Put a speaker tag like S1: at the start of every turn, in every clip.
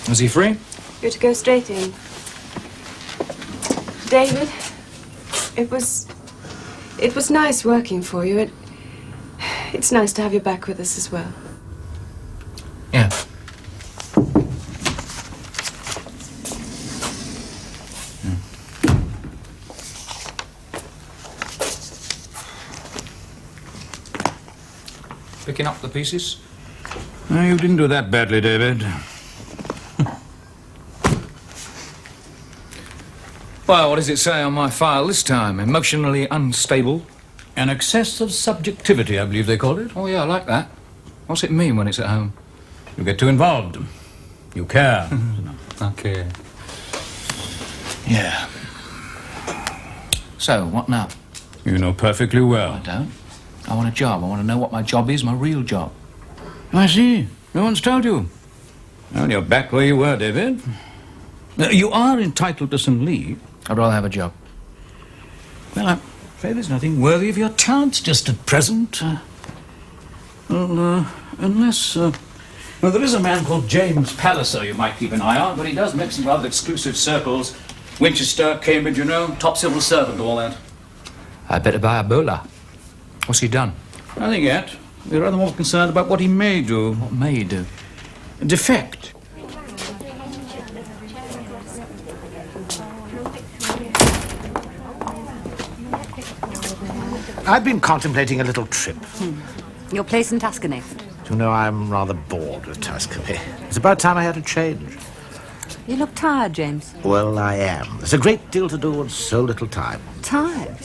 S1: Is he free?
S2: You're to go straight in. David, it was nice working for you. It's nice to have you back with us as well.
S1: Yeah. Picking up the pieces?
S3: No, you didn't do that badly, David.
S1: Well, what does it say on my file this time? Emotionally unstable?
S3: An excess of subjectivity, I believe they call it.
S1: Oh, yeah, I like that. What's it mean when it's at home?
S3: You get too involved. You care.
S1: Okay. Yeah. So, what now?
S3: You know perfectly well.
S1: I don't. I want a job. I want to know what my job is, my real job.
S3: I see. No one's told you. Well, you're back where you were, David. You are entitled to some leave.
S1: I'd rather have a job.
S3: Well, I'm afraid there's nothing worthy of your talents just at present. Unless... well, there is a man called James Palliser you might keep an eye on, but he does mix in rather exclusive circles. Winchester, Cambridge, you know, top civil servant, all that.
S1: I better buy a bowler. What's he done?
S3: Nothing yet. We're rather more concerned about what he may do.
S1: What may he do?
S3: Defect.
S4: I've been contemplating a little trip.
S5: Your place in Tuscany.
S4: You know, I'm rather bored with Tuscany. It's about time I had a change.
S5: You look tired, James.
S4: Well, I am. There's a great deal to do and so little time.
S5: Tired?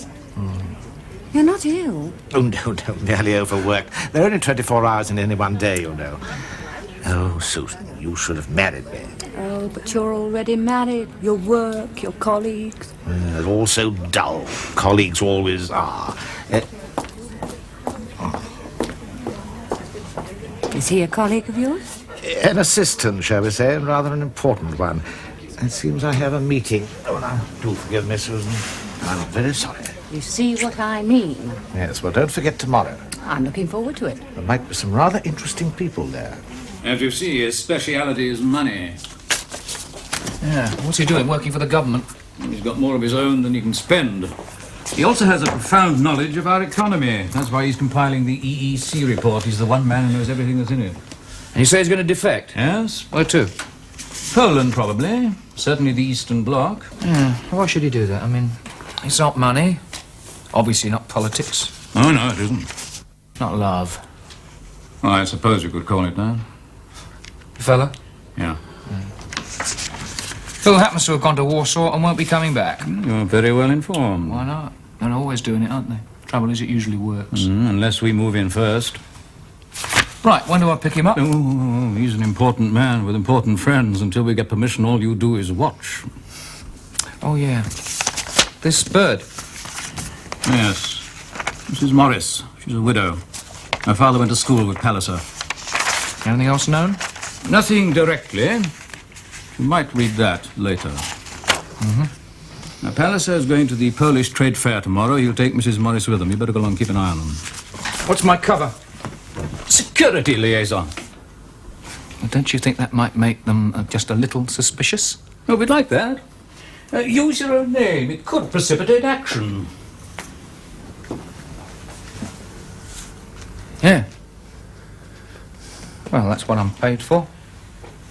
S5: You're not ill.
S4: Oh, no, nearly overworked. There are only 24 hours in any one day, you know. Oh, Susan, you should have married me.
S5: Oh, but you're already married. Your work, your colleagues.
S4: They're all so dull. Colleagues always are.
S5: Is he a colleague of yours?
S4: An assistant, shall we say, and rather an important one. It seems I have a meeting. Oh, now, do forgive me, Susan. I'm very sorry.
S5: You see what I mean?
S4: Yes, well, don't forget tomorrow.
S5: I'm looking forward to it.
S4: There might be some rather interesting people there.
S3: As you see, his speciality is money.
S1: Yeah, what's he doing, working for the government?
S3: He's got more of his own than he can spend. He also has a profound knowledge of our economy. That's why he's compiling the EEC report. He's the one man who knows everything that's in it.
S1: And you say he's going to defect?
S3: Yes?
S1: Where to?
S3: Poland, probably. Certainly the Eastern Bloc.
S1: Yeah, why should he do that? I mean, it's not money. Obviously not politics.
S3: Oh, no, it isn't.
S1: Not love.
S3: Well, I suppose you could call it that.
S1: The fella?
S3: Yeah.
S1: Who happens to have gone to Warsaw and won't be coming back?
S3: You're very well informed.
S1: Why not? They're always doing it, aren't they? Trouble is, it usually works.
S3: Unless we move in first.
S1: Right, when do I pick him up?
S3: Oh, he's an important man with important friends. Until we get permission, all you do is watch.
S1: Oh, yeah. This bird.
S3: Yes. Mrs. Morris. She's a widow. Her father went to school with Palliser.
S1: Anything else known?
S3: Nothing directly. You might read that later. Now, Palliser is going to the Polish Trade Fair tomorrow. He'll take Mrs. Morris with him. You better go along and keep an eye on them.
S1: What's my cover?
S3: Security liaison.
S1: Well, don't you think that might make them just a little suspicious?
S3: Oh, we'd like that. Use your own name. It could precipitate action.
S1: Yeah. Well, that's what I'm paid for.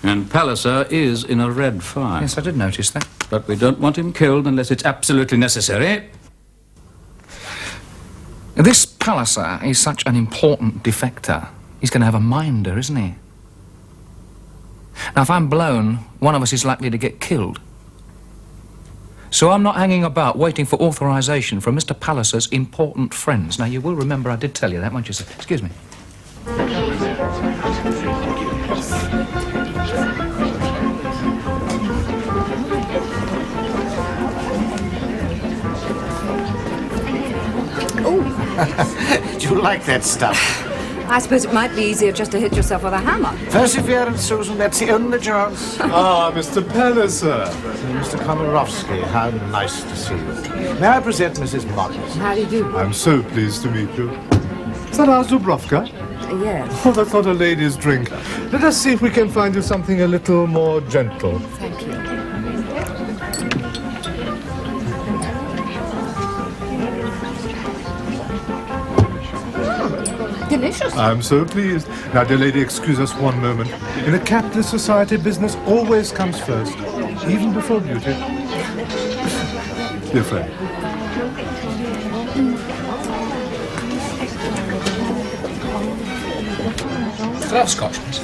S3: And Palliser is in a red fire.
S1: Yes, I did notice that.
S3: But we don't want him killed unless it's absolutely necessary.
S1: This Palliser is such an important defector. He's going to have a minder, isn't he? Now, if I'm blown, one of us is likely to get killed. So I'm not hanging about waiting for authorization from Mr. Palliser's important friends. Now, you will remember I did tell you that, won't you, sir? Excuse me.
S4: Do you like that stuff?
S5: I suppose it might be easier just to hit yourself with a hammer.
S4: Perseverance, Susan, that's the only chance.
S6: Ah, Mr. Palliser.
S4: Mr. Komorowski, how nice to see you. May I present Mrs. Morris?
S5: How do you do?
S6: I'm so pleased to meet you. Is that our Dubrovka?
S5: Yes.
S6: Oh, that's not a lady's drink. Let us see if we can find you something a little more gentle.
S5: Thank you. Delicious.
S6: I'm so pleased. Now, dear lady, excuse us one moment. In a capitalist society, business always comes first, even before beauty. Dear friend.
S1: Could I have scotch, please?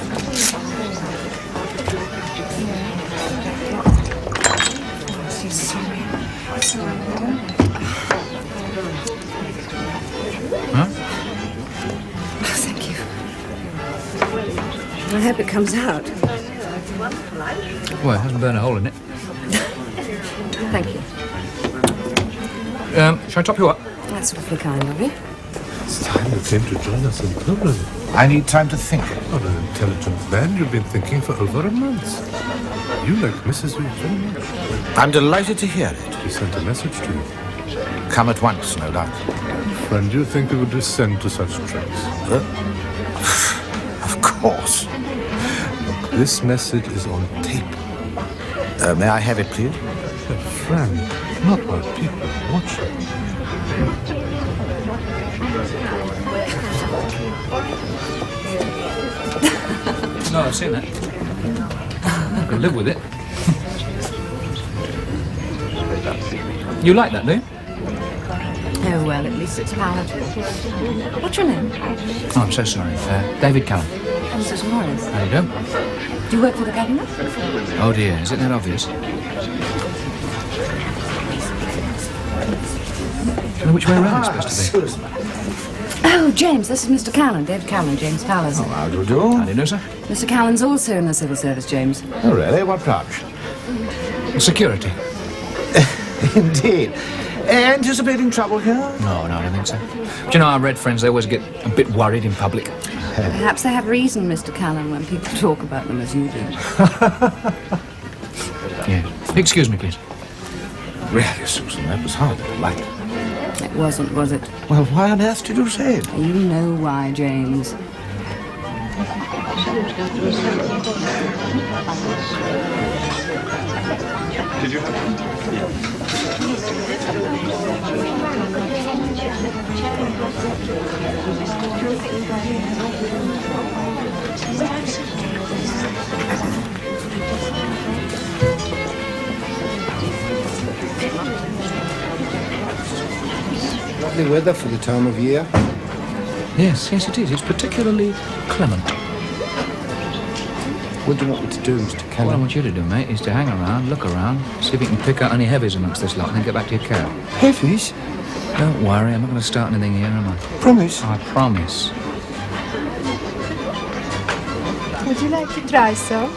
S1: Huh?
S5: Thank you. I hope it comes out.
S1: Well, it hasn't burned a hole in it.
S5: Thank you.
S1: Shall I top you up?
S5: That's awfully kind of you.
S6: It's time you came to join us in Poland.
S4: I need time to think.
S6: What an intelligent man. You've been thinking for over a month. You like Mrs. Reed very much.
S4: I'm delighted to hear it.
S6: He sent a message to you.
S4: Come at once, no doubt.
S6: Friend, do you think we would descend to such tricks?
S4: Of course.
S6: Look, this message is on tape.
S4: May I have it, please?
S6: A friend, not while people are watching.
S1: No, I've seen that. I could live with it. You like that, do you?
S5: Oh, well, at least it's palatable. What's your name?
S1: Oh, I'm so sorry. David Callan.
S5: Mrs. Morris.
S1: How do you do?
S5: Do you work for the government?
S1: Oh dear, is it that obvious? Do you know which way around it's supposed to be?
S5: Oh, James, this is Mr. Callan. David Callan, James Palace.
S4: How do you do?
S1: How do you do, sir?
S5: Mr. Callan's also in the civil service, James.
S4: Oh, really? What branch?
S1: Security.
S4: Indeed. Anticipating trouble here?
S1: No, I don't think so. Do you know, our red friends, they always get a bit worried in public.
S5: Perhaps they have reason, Mr. Callan, when people talk about them as you do.
S1: Yeah. Excuse me, please.
S4: Really, Susan, that was hardly polite.
S5: It wasn't, was it?
S4: Well, why on earth did you say it?
S5: You know why, James.
S6: Did you
S7: Lovely weather for the time of year.
S1: Yes, yes, it is. It's particularly clement.
S7: What do you want me to do, Mr.
S1: What I
S7: Callan?
S1: want you to do, mate, is to hang around, look around, see if you can pick out any heavies amongst this lot, and then get back to your cab.
S7: Heavies?
S1: Don't worry, I'm not going to start anything here, am I?
S7: Promise.
S1: I promise.
S8: Would you like to try some?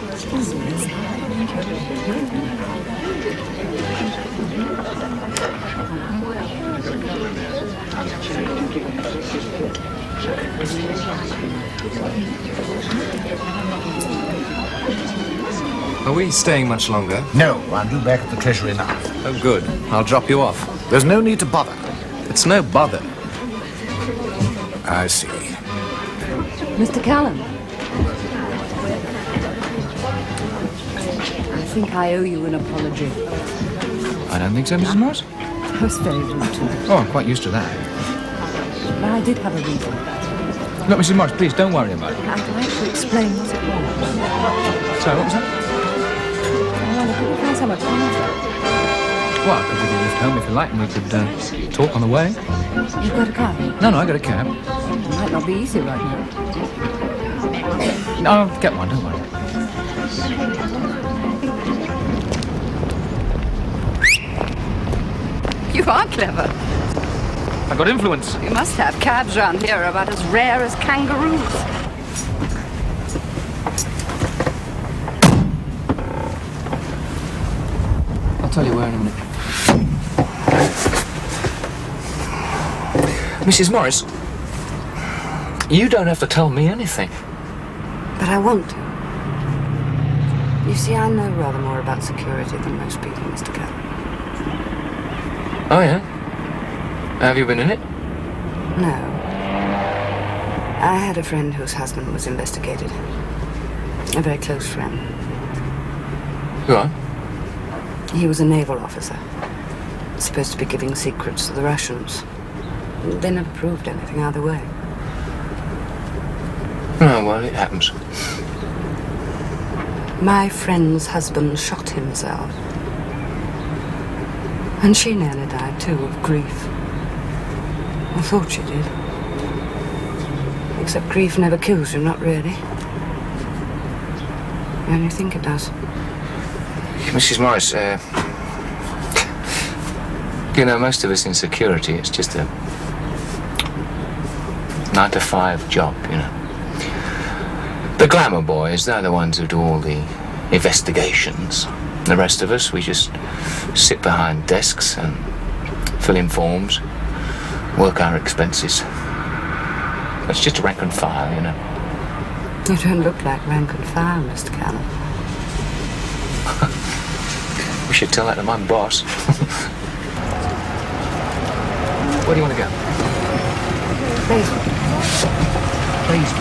S9: Are we staying much longer?
S4: No, I'm due back at the Treasury now.
S9: Oh, good. I'll drop you off.
S4: There's no need to bother.
S9: It's no bother.
S4: I see.
S5: Mr. Callan. I think I owe you an apology.
S1: I don't think so, Mrs. Morris.
S5: I was very rude to you.
S1: Oh, I'm quite used to that.
S5: But I did have a reason.
S1: Look, Mrs. Morris, please don't worry about it.
S5: I'd like to explain what it was.
S1: Sorry, what was that?
S5: Well, I couldn't find so much fun.
S1: Well, I could give you a lift home if you like, and we could talk on the way.
S5: You've got a car?
S1: No, I got a cab.
S5: It might not be easy right now.
S1: No, I'll get one, don't worry.
S5: You are clever.
S1: I got influence.
S5: You must have. Cabs round here are about as rare as kangaroos.
S1: I'll tell you where in a minute. Mrs. Morris, you don't have to tell me anything.
S5: But I want to. You see, I know rather more about security than most people, Mr. Callan.
S1: Oh, yeah? Have you been in it?
S5: No. I had a friend whose husband was investigated. A very close friend.
S1: Go on.
S5: He was a naval officer. Supposed to be giving secrets to the Russians. They never proved anything either way.
S1: Oh, well, it happens.
S5: My friend's husband shot himself. And she nearly died, too, of grief. I thought she did. Except grief never kills you, not really. You only think it does.
S1: Mrs. Morris, you know, most of us in security, it's just a 9-to-5 job, you know. The glamour boys, they're the ones who do all the investigations. The rest of us, we just sit behind desks and fill in forms, work our expenses. It's just rank and file, you know.
S5: You don't look like rank and file, Mr. Callan.
S1: We should tell that to my boss. Where do you want to go?
S5: Please.
S1: Please.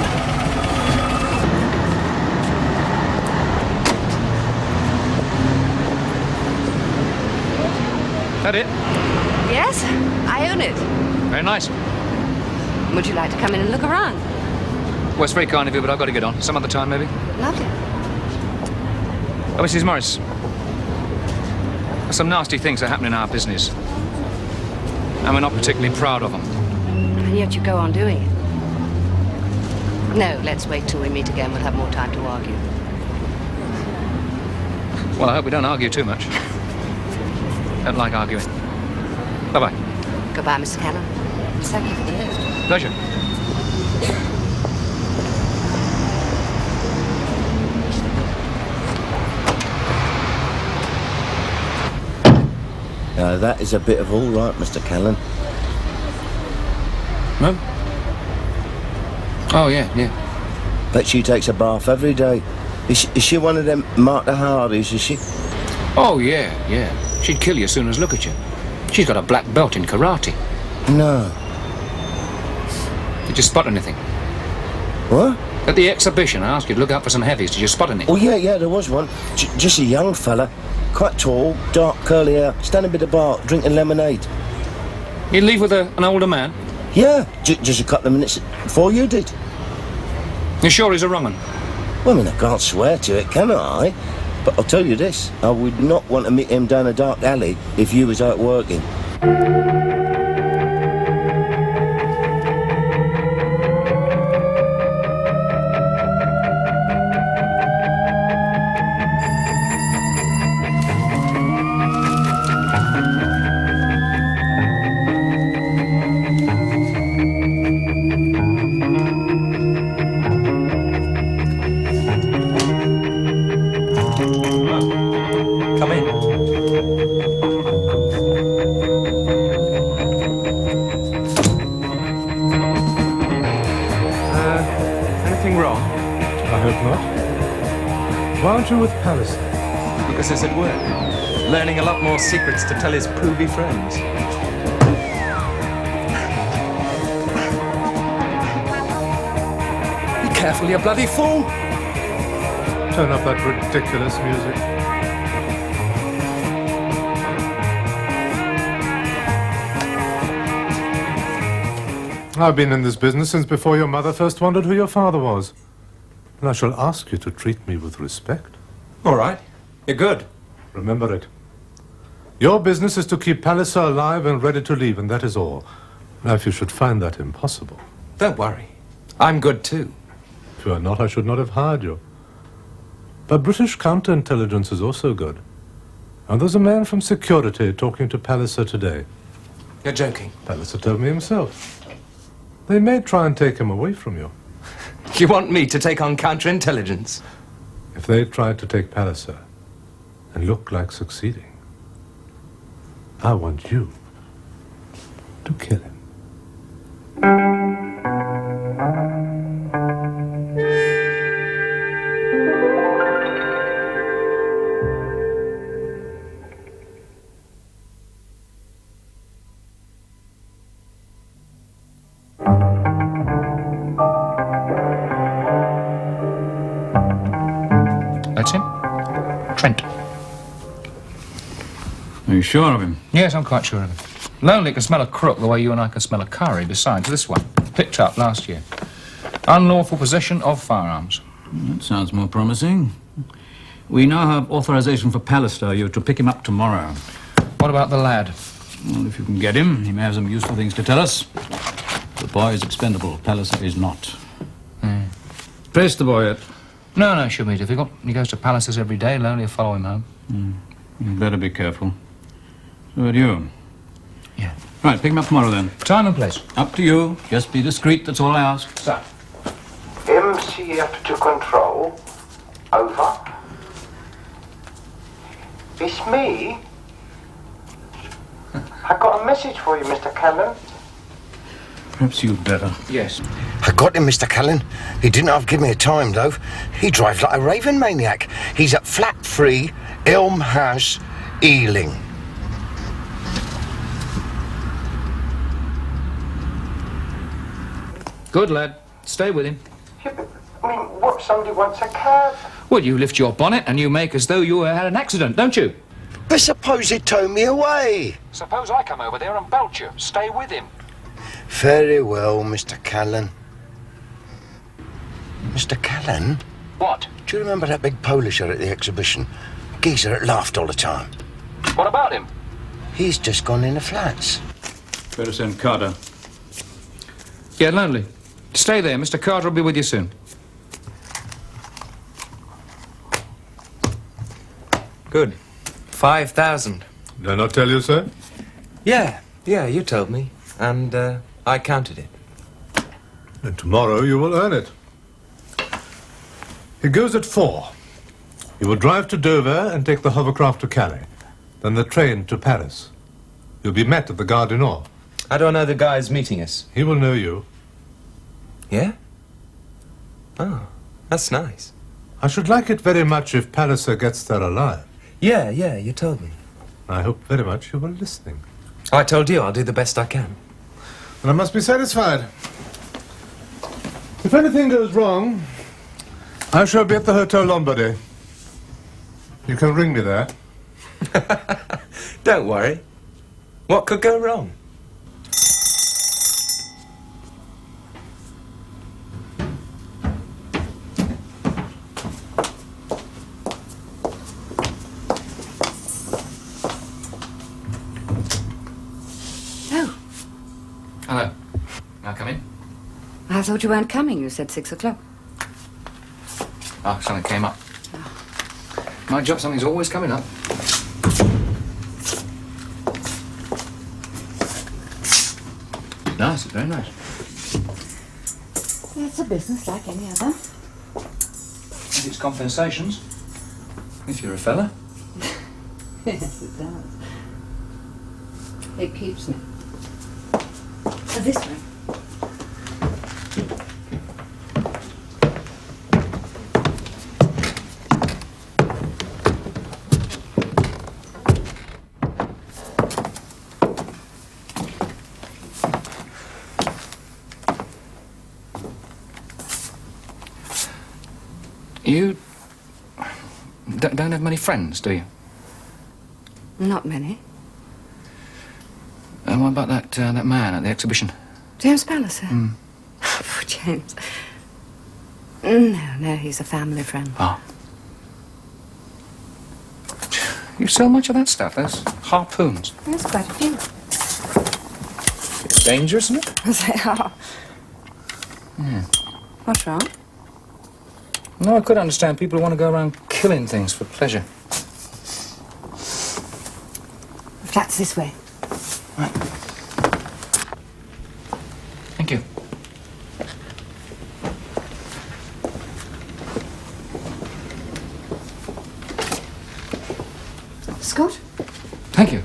S1: That it?
S5: Yes, I own it.
S1: Very nice.
S5: Would you like to come in and look around?
S1: Well, it's very kind of you, but I've got to get on. Some other time, maybe?
S5: Lovely.
S1: Oh, Mrs. Morris. Some nasty things are happening in our business. And we're not particularly proud of them.
S5: And yet you go on doing it. No, let's wait till we meet again. We'll have more time to argue.
S1: Well, I hope we don't argue too much. Don't like arguing. Bye-bye.
S5: Goodbye, Mr. Callan. Thank you for the lift.
S1: Pleasure.
S7: Now, that is a bit of all right, Mr. Callan.
S1: No? Oh, yeah.
S7: Bet she takes a bath every day. Is she one of them Martha Hardys, is she?
S1: Oh, yeah. She'd kill you as soon as look at you. She's got a black belt in karate.
S7: No.
S1: Did you spot anything?
S7: What?
S1: At the exhibition, I asked you to look out for some heavies. Did you spot anything?
S7: Oh, yeah, there was one. Just a young fella. Quite tall, dark curly hair, standing by the bar, drinking lemonade.
S1: You'd leave with an older man?
S7: Yeah, just a couple of minutes before you did.
S1: You sure he's a wrong one?
S7: Well, I mean, I can't swear to it, can I? But I'll tell you this, I would not want to meet him down a dark alley if you was out working.
S9: Come in. Anything wrong?
S6: I hope not. Why aren't you with Palliser?
S9: Because he's at work, learning a lot more secrets to tell his poovy friends. Be careful, you bloody fool!
S6: Turn up that ridiculous music. I've been in this business since before your mother first wondered who your father was. And I shall ask you to treat me with respect.
S9: All right. You're good.
S6: Remember it. Your business is to keep Palliser alive and ready to leave, and that is all. Now, if you should find that impossible,
S9: Don't worry. I'm good too.
S6: if you are not, I should not have hired you. But British counterintelligence is also good. And there's a man from security talking to Palliser today.
S9: You're joking.
S6: Palliser told me himself. They may try and take him away from you.
S9: You want me to take on counterintelligence?
S6: If they try to take Palliser and look like succeeding, I want you to kill him.
S1: Trent.
S3: Are you sure of him?
S1: Yes, I'm quite sure of it. Lonely can smell a crook the way you and I can smell a curry. Besides, this one, picked up last year. Unlawful possession of firearms.
S3: That sounds more promising. We now have authorization for Pallister. You're to pick him up tomorrow.
S1: What about the lad?
S3: Well, if you can get him, he may have some useful things to tell us. The boy is expendable. Palliser is not. Press the boy yet?
S1: No, shouldn't be difficult. He goes to Palliser's every day. Lonely will follow him home.
S3: You'd better be careful. So would you.
S1: Yeah.
S3: Right, pick him up tomorrow then.
S1: Time and place.
S3: Up to you. Just be discreet, that's all I ask.
S1: Sir.
S10: MCF to control. Over. It's me. I got a message for you, Mr. Callan.
S3: Perhaps you'd better.
S1: Yes.
S7: I got him, Mr. Callan. He didn't have to give me a time, though. He drives like a raving maniac. He's at flat 3, Elm House, Ealing.
S1: Good lad. Stay with him.
S10: Yeah, but, I mean, what if somebody wants a cab?
S1: Well, you lift your bonnet and you make as though you had an accident, don't you?
S7: But suppose he'd tow me away.
S1: Suppose I come over there and belt you. Stay with him.
S7: Very well, Mr. Callan. Mr. Callan?
S1: What?
S7: Do you remember that big Polisher at the exhibition? Geezer that laughed all the time.
S1: What about him?
S7: He's just gone in the flats.
S3: Better send Carter.
S1: Yeah, Lonely. Stay there. Mr. Carter will be with you soon.
S9: Good. 5,000.
S6: Did I not tell you, sir?
S9: Yeah, you told me. And, I counted it.
S6: And tomorrow you will earn it. It goes at 4. You will drive to Dover and take the hovercraft to Calais. Then the train to Paris. You'll be met at the Gare du Nord.
S9: How do I know the guy's meeting us?
S6: He will know you.
S9: Yeah? Oh, that's nice.
S6: I should like it very much if Palliser gets there alive.
S9: Yeah, you told me.
S6: I hope very much you were listening.
S9: I told you I'll do the best I can.
S6: And I must be satisfied. If anything goes wrong, I shall be at the Hotel Lombardy. You can ring me there.
S9: Don't worry. What could go wrong?
S5: Oh,
S1: Hello. Now come in.
S5: I thought you weren't coming. You said 6 o'clock.
S1: Oh, something came up. My job, something's always coming up. Nice, very nice.
S5: It's a business like any other.
S1: And it's compensations. If you're a fella.
S5: Yes, it does. It keeps me. This way.
S1: You don't have many friends, do you?
S5: Not many.
S1: And what about that man at the exhibition?
S5: James Palliser? Poor James. No, he's a family friend.
S1: Oh. You sell much of that stuff, those harpoons?
S5: There's quite a few.
S1: It's dangerous, isn't it?
S5: They are. What's wrong?
S1: No, I could understand people who want to go around killing things for pleasure.
S5: The flat's this way.
S1: Right. Thank you.
S5: Scott,
S1: Thank you.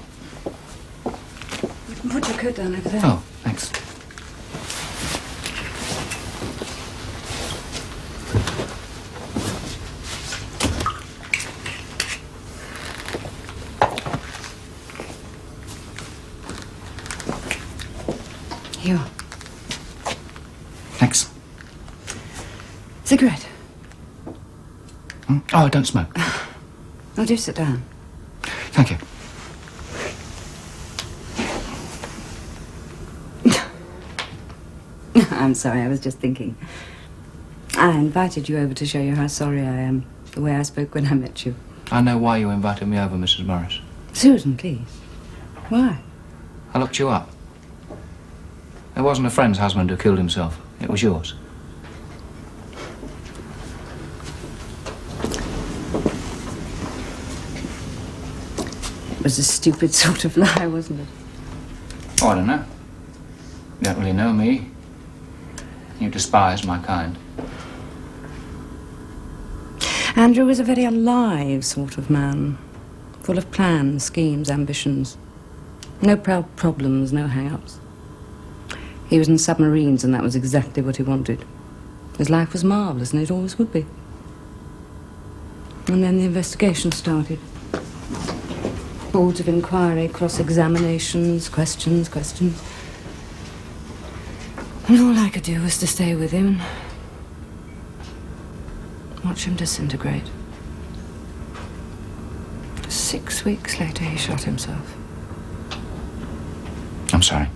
S5: you can put your coat down over there.
S1: Oh, thanks.
S5: Here.
S1: Thanks.
S5: Cigarette.
S1: Oh, I don't smoke.
S5: Oh, do sit down.
S1: Thank you.
S5: I'm sorry, I was just thinking. I invited you over to show you how sorry I am, the way I spoke when I met you.
S1: I know why you invited me over, Mrs. Morris.
S5: Susan, please. Why?
S1: I looked you up. It wasn't a friend's husband who killed himself. It was yours.
S5: It was a stupid sort of lie, wasn't it?
S1: Oh, I don't know. You don't really know me. You despise my kind.
S5: Andrew was a very alive sort of man, full of plans, schemes, ambitions. No proud problems, no hang-ups. He was in submarines, and that was exactly what he wanted. His life was marvellous, and it always would be. And then the investigation started. Boards of inquiry, cross-examinations, questions. And all I could do was to stay with him and watch him disintegrate. 6 weeks later, he shot himself.
S1: I'm sorry.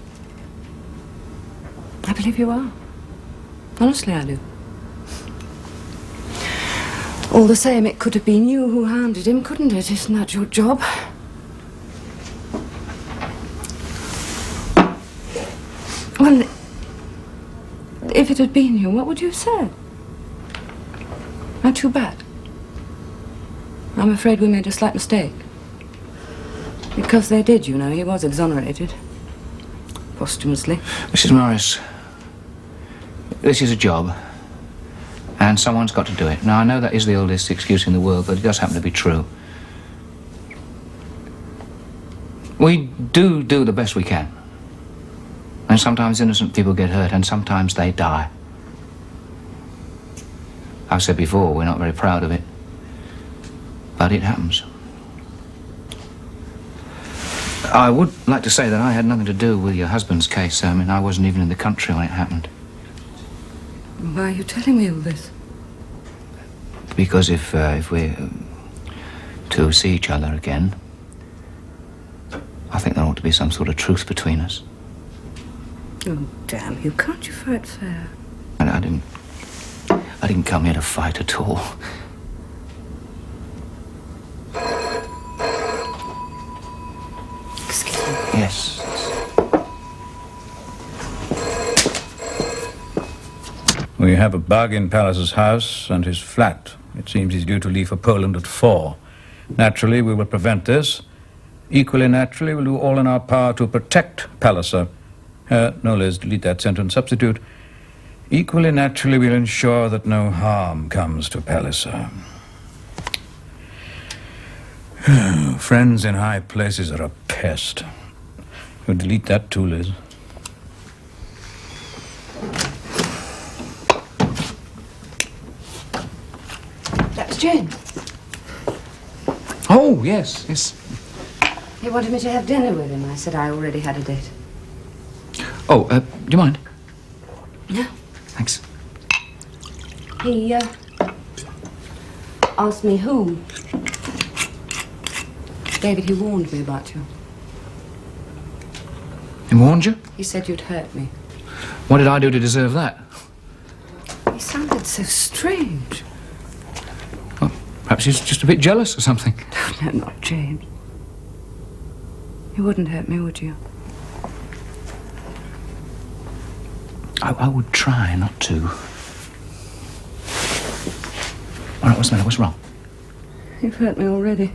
S5: I believe you are. Honestly, I do. All the same, it could have been you who hounded him, couldn't it? Isn't that your job? Well, if it had been you, what would you have said? Not too bad. I'm afraid we made a slight mistake. Because they did, you know. He was exonerated. Posthumously.
S1: Mrs. Morris, this is a job, and someone's got to do it. Now, I know that is the oldest excuse in the world, but it does happen to be true. We do the best we can. And sometimes innocent people get hurt, and sometimes they die. I've said before, we're not very proud of it. But it happens. I would like to say that I had nothing to do with your husband's case. I mean, I wasn't even in the country when it happened.
S5: Why are you telling me all this?
S1: Because if we're to see each other again, I think there ought to be some sort of truce between us.
S5: Oh, damn you. Can't you fight fair?
S1: I didn't come here to fight at all.
S5: Excuse me.
S1: Yes.
S3: We have a bug in Pallas's house and his flat. It seems he's due to leave for Poland at 4. Naturally, we will prevent this. Equally naturally, we'll do all in our power to protect Palliser. No, Liz, delete that sentence. Substitute. Equally naturally, we'll ensure that no harm comes to Palliser. Friends in high places are a pest. You'll delete that too, Liz.
S5: That's Jane.
S1: Oh, yes.
S5: He wanted me to have dinner with him. I said I already had a date.
S1: Oh, do you mind?
S5: No.
S1: Thanks.
S5: He, asked me who. David, he warned me about you.
S1: He warned you?
S5: He said you'd hurt me.
S1: What did I do to deserve that?
S5: He sounded so strange.
S1: Well, perhaps he's just a bit jealous or something.
S5: No, not James. You wouldn't hurt me, would you?
S1: I would try not to. All right, what's the matter? What's wrong?
S5: You've hurt me already.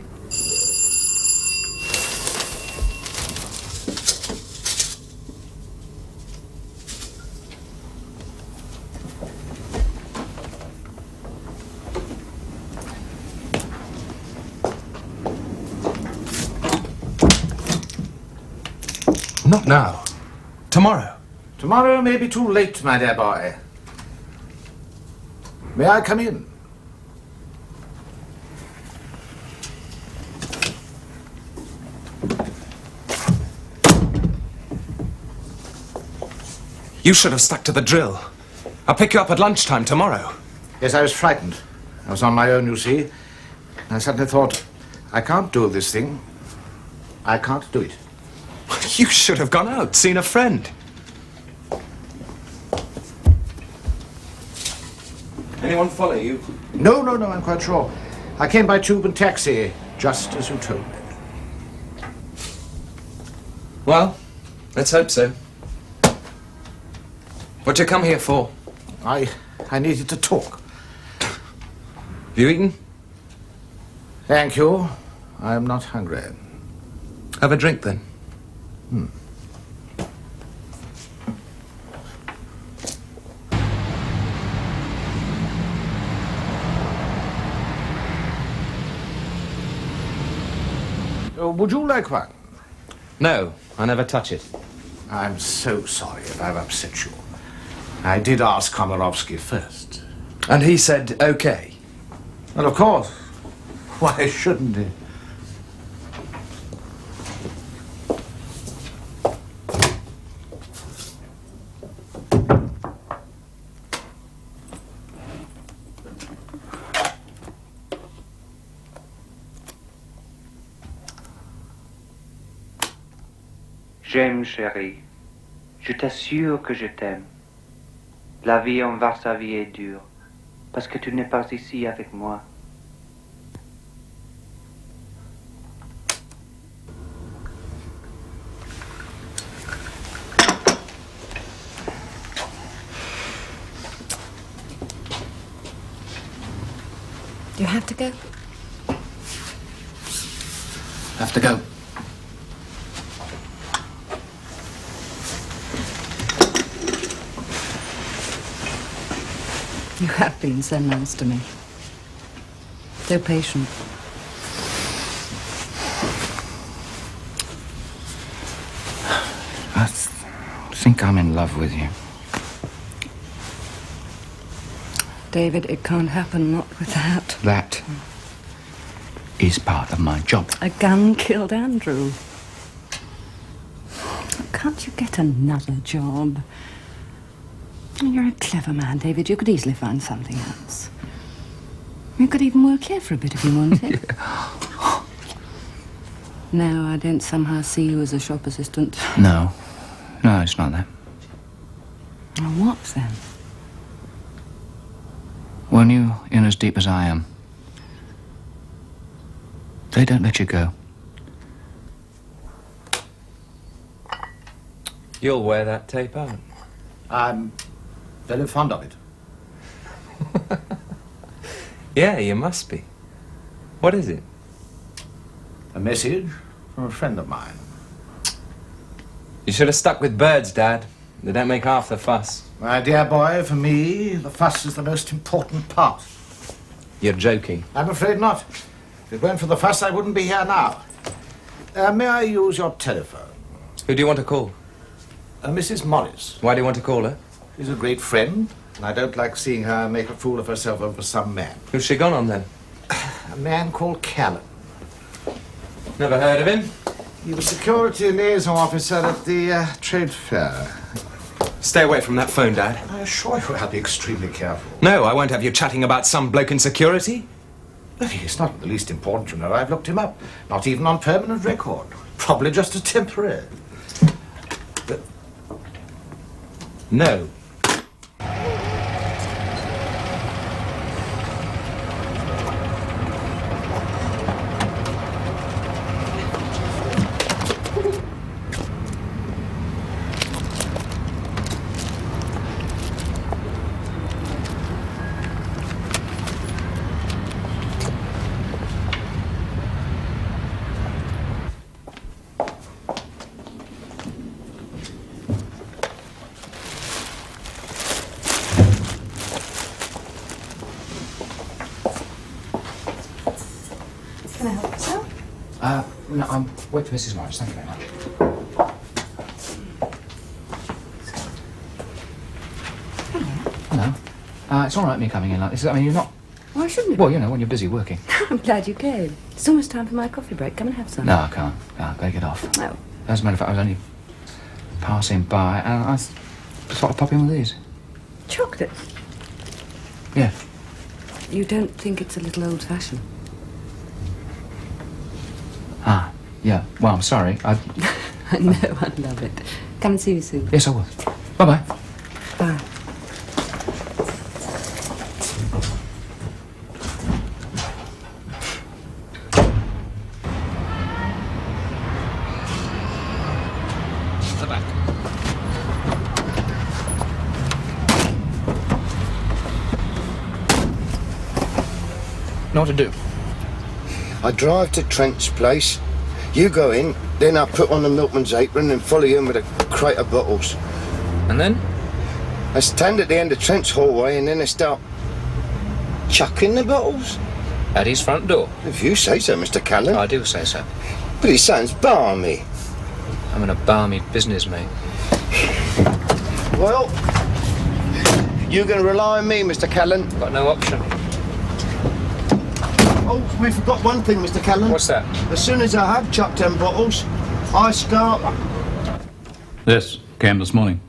S4: Not now.
S9: Tomorrow.
S4: Tomorrow may be too late, my dear boy. May I come in?
S9: You should have stuck to the drill. I'll pick you up at lunchtime tomorrow.
S4: Yes, I was frightened. I was on my own, you see. I suddenly thought, I can't do this thing. I can't do it.
S9: You should have gone out, seen a friend. Anyone follow you?
S4: No, I'm quite sure. I came by tube and taxi, just as you told me.
S9: Well, let's hope so. What you come here for?
S4: I needed to talk.
S9: Have you eaten?
S4: Thank you. I am not hungry.
S9: Have a drink then.
S4: Would you like one?
S9: No, I never touch it.
S4: I'm so sorry if I've upset you. I did ask Komarovsky first.
S9: And he said, okay.
S4: Well, of course. Why shouldn't he?
S11: J'aime, chérie. Je t'assure que je t'aime. La vie en Varsovie est dure, parce que tu n'es pas ici avec moi.
S5: Do you have to go?
S1: Have to go.
S5: You have been so nice to me. So patient.
S1: I think I'm in love with you.
S5: David, it can't happen, not with that.
S1: That is part of my job.
S5: A gun killed Andrew. Can't you get another job? You're a clever man, David. You could easily find something else. You could even work here for a bit if you wanted. No, I don't somehow see you as a shop assistant.
S1: No, it's not that.
S5: Well, what then?
S1: When you're in as deep as I am, they don't let you go.
S9: You'll wear that tape out.
S4: I'm very fond of it.
S9: Yeah, you must be. What is it?
S4: A message from a friend of mine.
S9: You should have stuck with birds, Dad. They don't make half the fuss.
S4: My dear boy, for me, the fuss is the most important part.
S9: You're joking.
S4: I'm afraid not. If it weren't for the fuss, I wouldn't be here now. May I use your telephone?
S9: Who do you want to call?
S4: Mrs. Morris.
S9: Why do you want to call her?
S4: She's a great friend, and I don't like seeing her make a fool of herself over some man.
S9: Who's she gone on then?
S4: A man called Callan.
S9: Never heard of him.
S4: He was security liaison officer at the trade fair.
S9: Stay away from that phone, Dad.
S4: I assure you I'll be extremely careful.
S9: No, I won't have you chatting about some bloke in security.
S4: Well, he's not the least important, you know. I've looked him up. Not even on permanent record. Probably just a temporary. But
S9: no.
S5: Can I help yourself?
S1: No, I'm wait for Mrs. Morris. Thank you very much. Hello. It's all right me coming in like this. I mean, you're not...
S5: Why shouldn't it?
S1: Well, you know, when you're busy working.
S5: I'm glad you came. It's almost time for my coffee break. Come and have some.
S1: No, I can't. Better get off.
S5: Oh.
S1: As a matter of fact, I was only passing by, and I thought I'd pop in with these.
S5: Chocolate?
S1: Yeah.
S5: You don't think it's a little old-fashioned?
S1: Yeah, well, I'm sorry.
S5: I know, I'd love it. Come and see me soon.
S1: Yes, I will. Bye-bye.
S5: Bye.
S1: The back. Know what to do?
S7: I drive to Trent's place. You go in, then I put on the milkman's apron and follow him with a crate of bottles.
S1: And then?
S7: I stand at the end of Trent's hallway and then I start chucking the bottles.
S1: At his front door?
S7: If you say so, Mr. Callan.
S1: I do say so.
S7: But it sounds balmy.
S1: I'm in a balmy business, mate.
S7: Well, you can rely on me, Mr. Callan.
S1: Got no option.
S7: Oh, we forgot one thing, Mr. Callan.
S1: What's that?
S7: As soon as I have chucked them bottles, I start...
S3: This came this morning.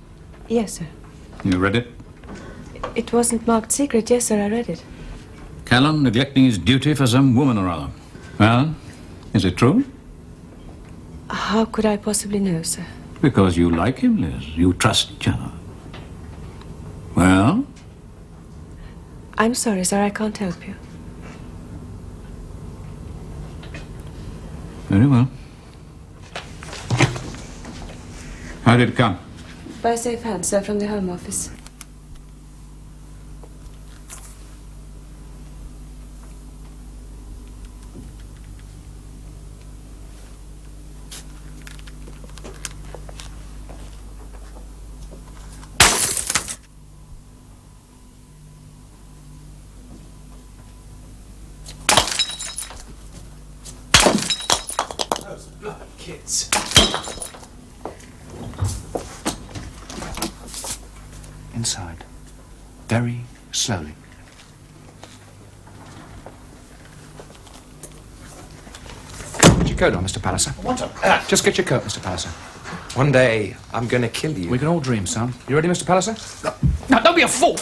S2: Yes, sir.
S3: You read it?
S2: It wasn't marked secret. Yes, sir, I read it.
S3: Callan neglecting his duty for some woman or other. Well, is it true?
S2: How could I possibly know, sir?
S3: Because you like him, Liz. You trust each other. Well?
S2: I'm sorry, sir, I can't help you.
S3: Very well. How did it come?
S2: By safe hand, sir, from the Home Office.
S9: Kids.
S1: Inside. Very slowly. Get your coat on, Mr. Palliser.
S9: What on earth?
S1: Just get your coat, Mr. Palliser.
S9: One day, I'm gonna kill you.
S1: We can all dream, son. You ready, Mr. Palliser? No, don't be a fool!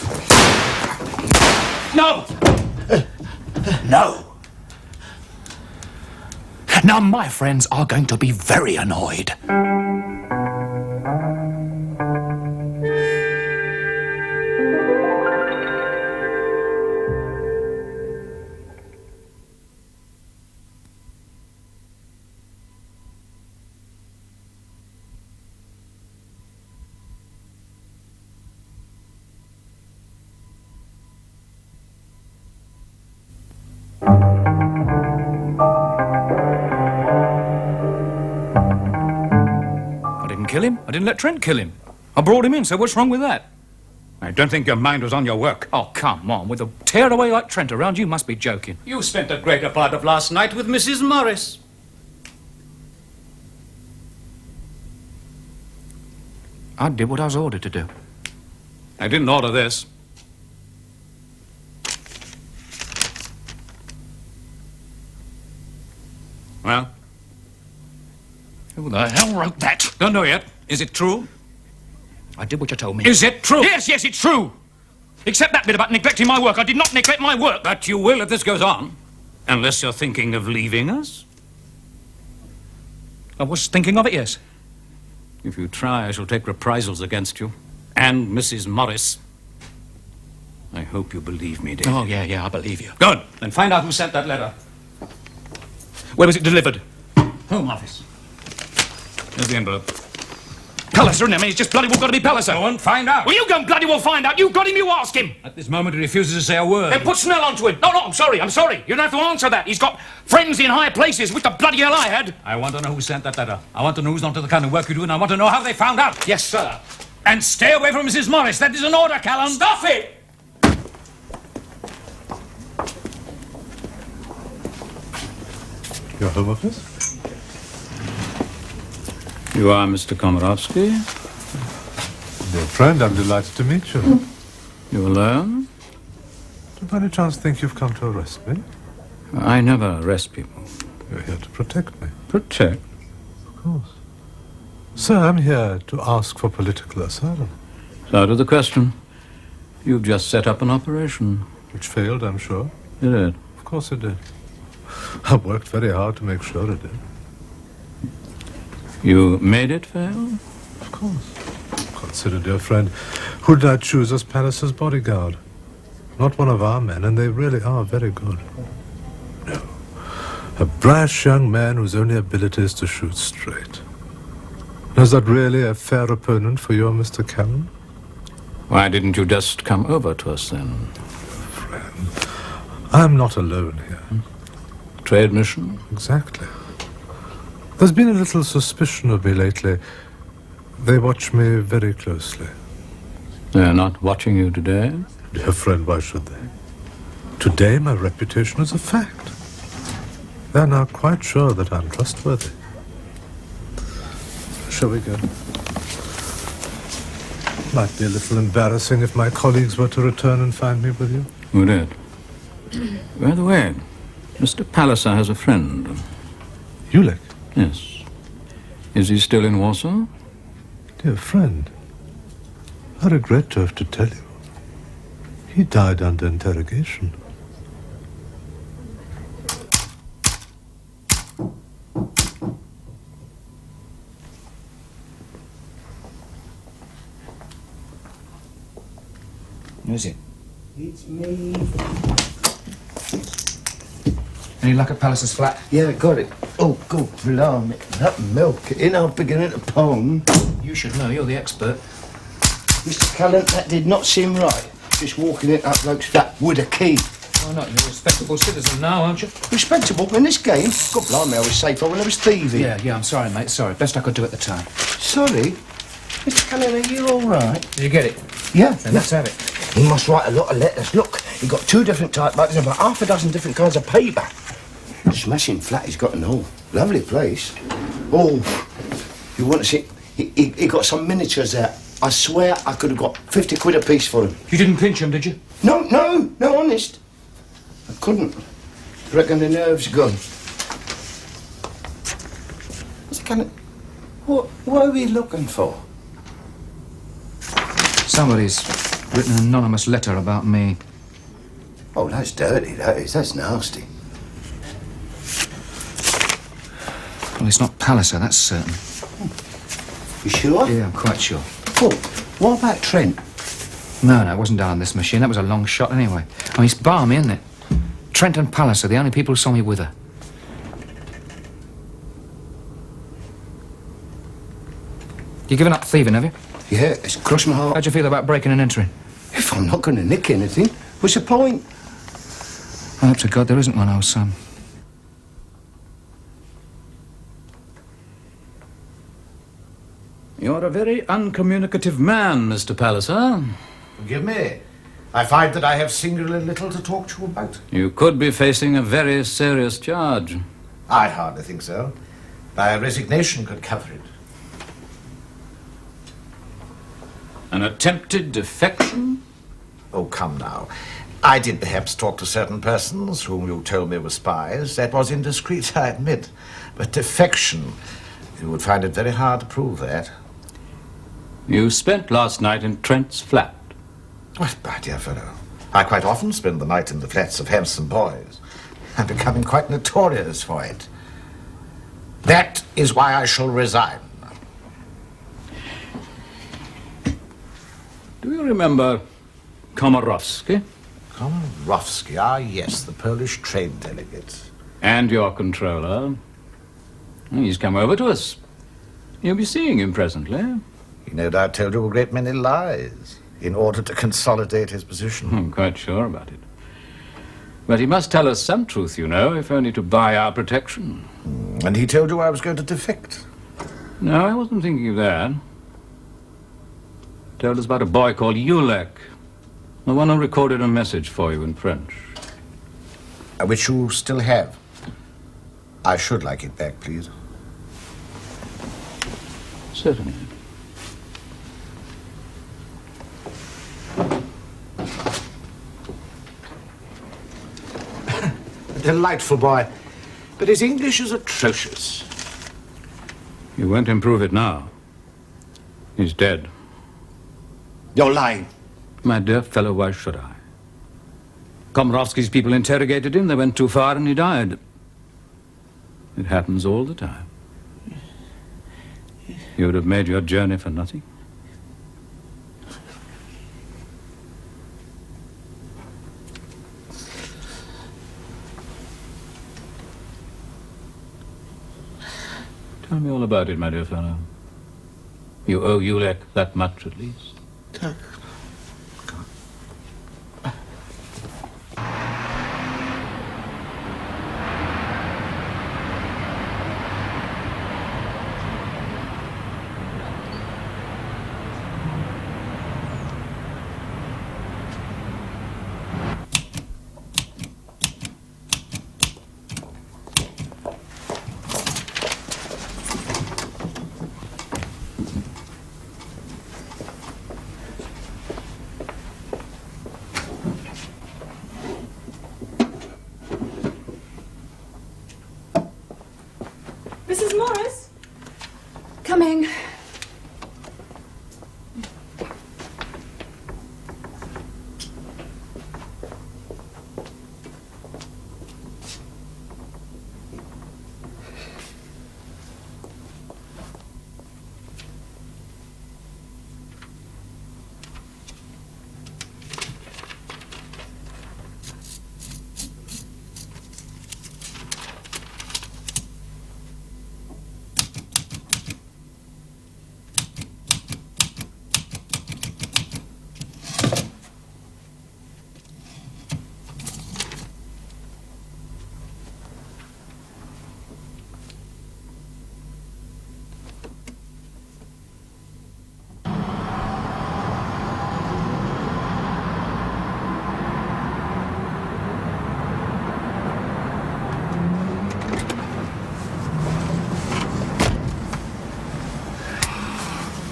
S1: No!
S9: No!
S1: Now, my friends are going to be very annoyed. Kill him? I didn't let Trent kill him. I brought him in, so what's wrong with that?
S3: I don't think your mind was on your work.
S1: Oh, come on. With a tearaway like Trent around, you must be joking.
S3: You spent the greater part of last night with Mrs. Morris.
S1: I did what I was ordered to do.
S3: I didn't order this. Well?
S1: Who the hell wrote that?
S3: Don't know yet. Is it true?
S1: I did what you told me.
S3: Is it true?
S1: Yes, it's true. Except that bit about neglecting my work. I did not neglect my work.
S3: But you will if this goes on. Unless you're thinking of leaving us.
S1: I was thinking of it, yes.
S3: If you try, I shall take reprisals against you. And Mrs. Morris. I hope you believe me, David.
S1: Oh, yeah, I believe you.
S3: Good. Then find out who sent that letter.
S1: Where was it delivered?
S3: Home Office. Here's the envelope.
S1: Palliser, isn't it? I mean, it's just bloody well got to be Palliser.
S3: Go and find out.
S1: Well, you go and bloody well find out. You got him, you ask him.
S3: At this moment, he refuses to say a word.
S1: Then put Snell onto him. No, I'm sorry. You don't have to answer that. He's got friends in high places, which the bloody hell I had.
S3: I want to know who sent that letter. I want to know who's onto the kind of work you do, and I want to know how they found out.
S1: Yes, sir.
S3: And stay away from Mrs. Morris. That is an order, Callan.
S1: Stop it!
S6: Your Home Office?
S3: You are Mr. Komarovsky?
S6: Dear friend, I'm delighted to meet you.
S3: You alone?
S6: Do you by any chance think you've come to arrest me?
S3: I never arrest people.
S6: You're here to protect me.
S3: Protect?
S6: Of course. Sir, I'm here to ask for political asylum.
S3: It's out of the question. You've just set up an operation.
S6: Which failed, I'm sure.
S3: It did.
S6: Of course it did. I've worked very hard to make sure it did.
S3: You made it, Fail?
S6: Of course. Consider, dear friend, who did I choose as Palliser's bodyguard? Not one of our men, and they really are very good. No. A brash young man whose only ability is to shoot straight. Is that really a fair opponent for your Mr. Callan?
S3: Why didn't you just come over to us then?
S6: Friend, I'm not alone here.
S3: Trade mission?
S6: Exactly. There's been a little suspicion of me lately. They watch me very closely.
S3: They're not watching you today?
S6: Dear friend, why should they? Today my reputation is a fact. They're now quite sure that I'm trustworthy. Shall we go? Might be a little embarrassing if my colleagues were to return and find me with you.
S3: Would it? By the way, Mr. Palliser has a friend.
S6: Ulick?
S3: Yes. Is he still in Warsaw?
S6: Dear friend, I regret to have to tell you. He died under interrogation.
S1: Who is it?
S7: It's me.
S1: Any luck at Palliser's flat?
S7: Yeah, got it. Oh, God, blimey. That milk, it ain't half big enough to pong.
S1: You should know, you're the expert.
S7: Mr. Callan, that did not seem right. Just walking into that bloke's flat with a key.
S1: Why not? You're a respectable citizen now, aren't you?
S7: Respectable in this game? God blimey, I was safer when I was thieving.
S1: Yeah, I'm sorry, mate, sorry. Best I could do at the time.
S7: Sorry? Mr. Callan, are you all right?
S1: Did you get it?
S7: Yeah.
S1: Then let's have it.
S7: He must write a lot of letters. Look, he got 2 different typewriters and about half a dozen different kinds of paper. Smashing flat he's got and all. Lovely place. Oh, you want to see? He got some miniatures there. I swear I could have got 50 quid a piece for them.
S1: You didn't pinch him, did you?
S7: No, honest. I couldn't. Reckon the nerve's gone. Mr. Callan, what are we looking for?
S1: Somebody's written an anonymous letter about me.
S7: Oh, that's dirty, that is. That's nasty.
S1: Well, it's not Palliser, that's certain.
S7: You sure?
S1: Yeah, I'm quite sure.
S7: Oh, what about Trent?
S1: No, it wasn't done on this machine. That was a long shot anyway. I mean, it's balmy, isn't it? Trent and Palliser, the only people who saw me with her. You given up thieving, have you?
S7: Yeah, it's crushed my heart.
S1: How'd you feel about breaking and entering?
S7: If I'm not going to nick anything, what's the point?
S1: I hope to God there isn't one, old son.
S3: You're a very uncommunicative man, Mr. Palliser.
S4: Forgive me. I find that I have singularly little to talk to you about.
S3: You could be facing a very serious charge.
S4: I hardly think so. My resignation could cover it.
S3: An attempted defection?
S4: Oh, come now. I did perhaps talk to certain persons whom you told me were spies. That was indiscreet, I admit. But defection, you would find it very hard to prove that.
S3: You spent last night in Trent's flat.
S4: Well, my dear fellow, I quite often spend the night in the flats of handsome boys. I'm becoming quite notorious for it. That is why I shall resign.
S3: Do you remember Komorowski?
S4: Komorowski, ah, yes, the Polish trade delegate.
S3: And your controller. He's come over to us. You'll be seeing him presently.
S4: He no doubt told you a great many lies in order to consolidate his position.
S3: I'm quite sure about it. But he must tell us some truth, you know, if only to buy our protection.
S4: And he told you I was going to defect?
S3: No, I wasn't thinking of that. Told us about a boy called Ulick, the one who recorded a message for you in French.
S4: Which you still have. I should like it back, please.
S3: Certainly.
S4: A delightful boy. But his English is atrocious.
S3: You won't improve it now. He's dead.
S7: You're lying.
S3: My dear fellow, why should I? Komorowski's people interrogated him, they went too far and he died. It happens all the time. You would have made your journey for nothing? Tell me all about it, my dear fellow. You owe Ulek that much, at least.
S2: Mrs. Morris? Coming.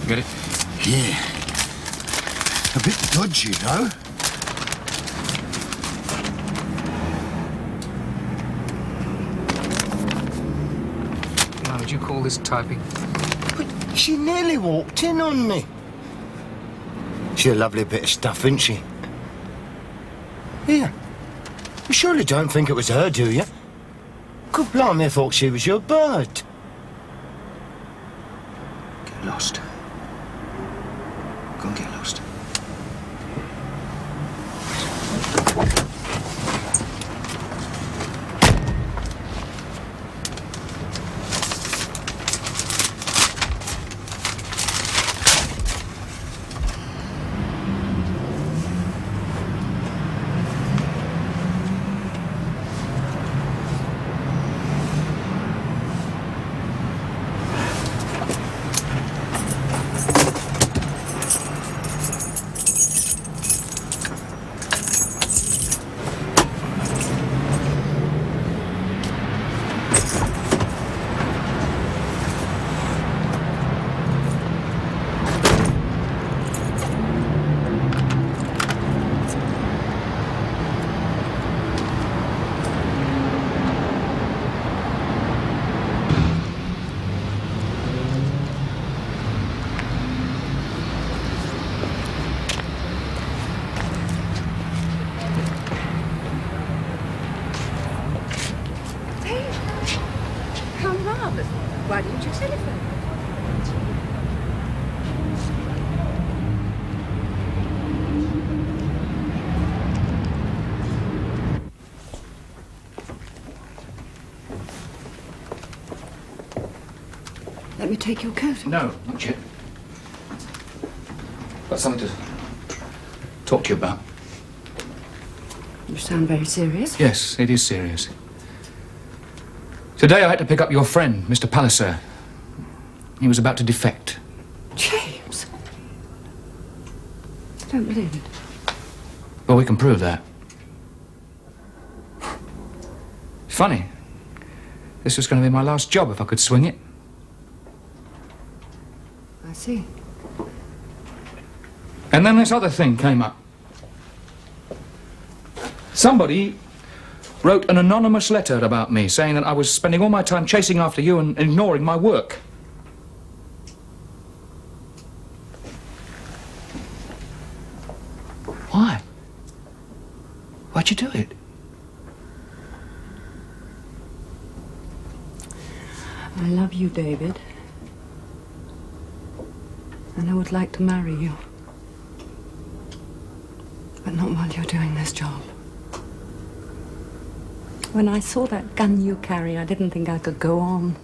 S1: Get it?
S7: Yeah. A bit dodgy, though.
S1: How would you call this typing?
S7: But she nearly walked in on me. She's a lovely bit of stuff, isn't she? Here. You surely don't think it was her, do you? Good blimey, I thought she was your bird.
S1: Get lost. Go and get lost.
S5: Why didn't you telephone?
S2: Let me take your coat.
S1: No, not yet. Got something to talk to you about.
S2: You sound very serious.
S1: Yes, it is serious. Today I had to pick up your friend, Mr. Palliser. He was about to defect.
S2: James! I don't believe it.
S1: Well, we can prove that. Funny. This was going to be my last job if I could swing it.
S2: I see.
S1: And then this other thing came up. Somebody wrote an anonymous letter about me saying that I was spending all my time chasing after you and ignoring my work. Why? Why'd you do it?
S2: I love you, David.
S5: And I would like to marry you. But not while you're doing this job. When I saw that gun you carry, I didn't think I could go on.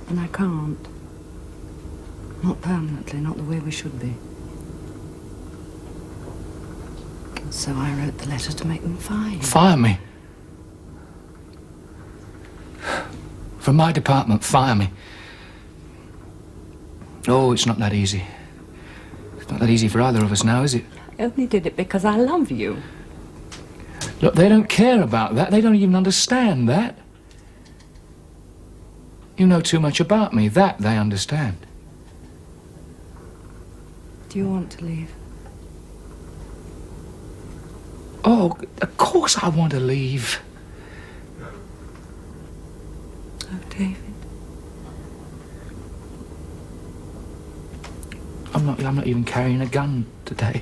S5: And I can't. Not permanently, not the way we should be. And so I wrote the letter to make them fire you.
S1: Fire me? From my department, fire me? Oh, it's not that easy. It's not that easy for either of us now, is it?
S5: I only did it because I love you.
S1: Look, they don't care about that. They don't even understand that. You know too much about me. That they understand.
S5: Do you want to leave?
S1: Oh, of course I want to leave.
S5: Oh, David.
S1: I'm not even carrying a gun today.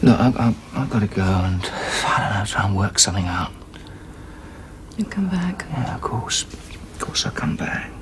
S1: Look, I've got to go and, I don't know, try and work something out.
S5: You come back.
S1: Yeah, of course. Of course I'll come back.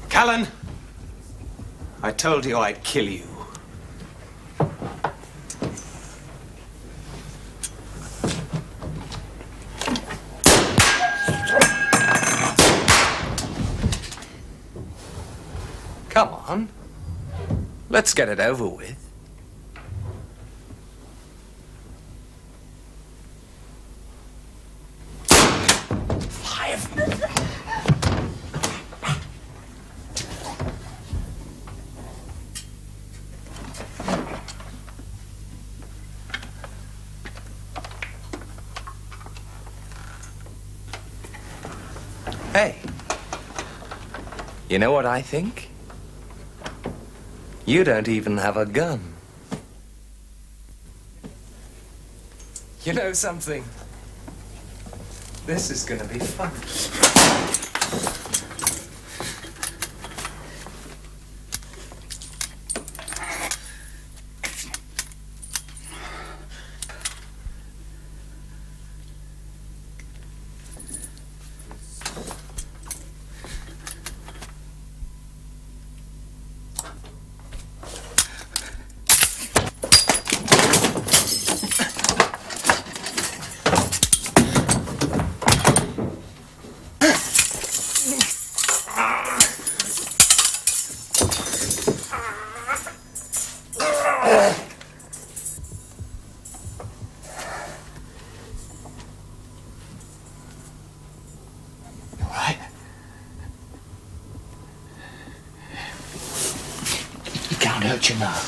S9: Callan! I told you I'd kill you. Come on. Let's get it over with. Hey, you know what I think? You don't even have a gun. You know something? This is gonna be fun.
S1: Can't hurt you now.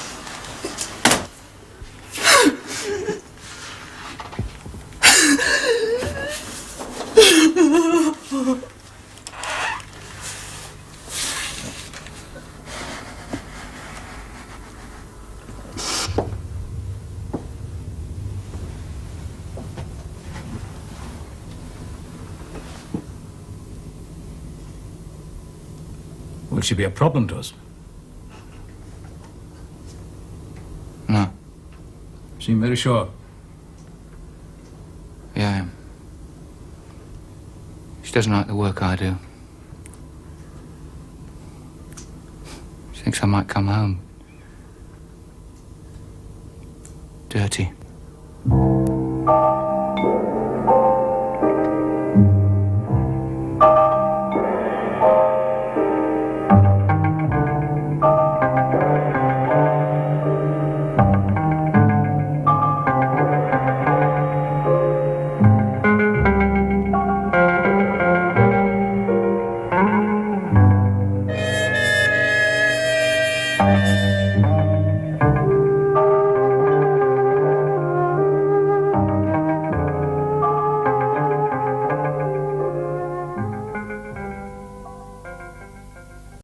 S3: Will she be a problem to us?
S1: No.
S3: Seem very sure.
S1: Yeah, I am. She doesn't like the work I do. She thinks I might come home dirty.